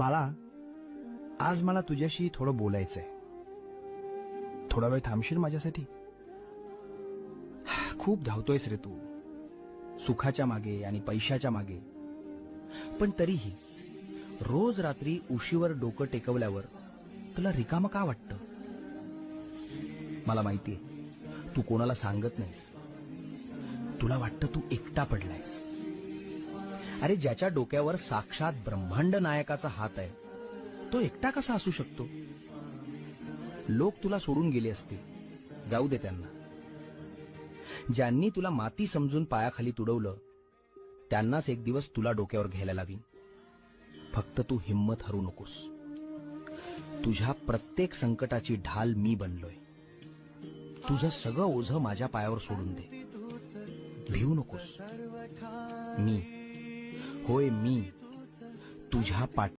बाळा, आज मला तुझ्याशी थोडं बोलायचंय. थोडा वेळ थांबशील माझ्यासाठी? खूप धावतोयस रे तू, सुखाच्या मागे आणि पैशाच्या मागे. पण तरीही रोज रात्री उशीवर डोकं टेकवल्यावर तुला रिकामं का वाटतं? मला माहितीये, तू कोणाला सांगत नाहीस. तुला वाटतं तू एकटा पडलायस. अरे, ज्याच्या डोक्यावर साक्षात ब्रह्मांड नायकाचा हात आहे, तो एकटा कसा असू शकतो? लोक तुला सोडून गेले असतील, जाऊ दे त्यांना. ज्यांनी तुला माती समजून पायाखाली तुडवलं, त्यांनाच एक दिवस तुला डोक्यावर घ्यायला लावीन. फक्त तू हिम्मत हरू नकोस. तुझ्या प्रत्येक संकटाची ढाल मी बनलोय. तुझं सगळं ओझं माझ्या पायावर सोडून दे. भिवू नकोस. मी, होय मी, तुझ्या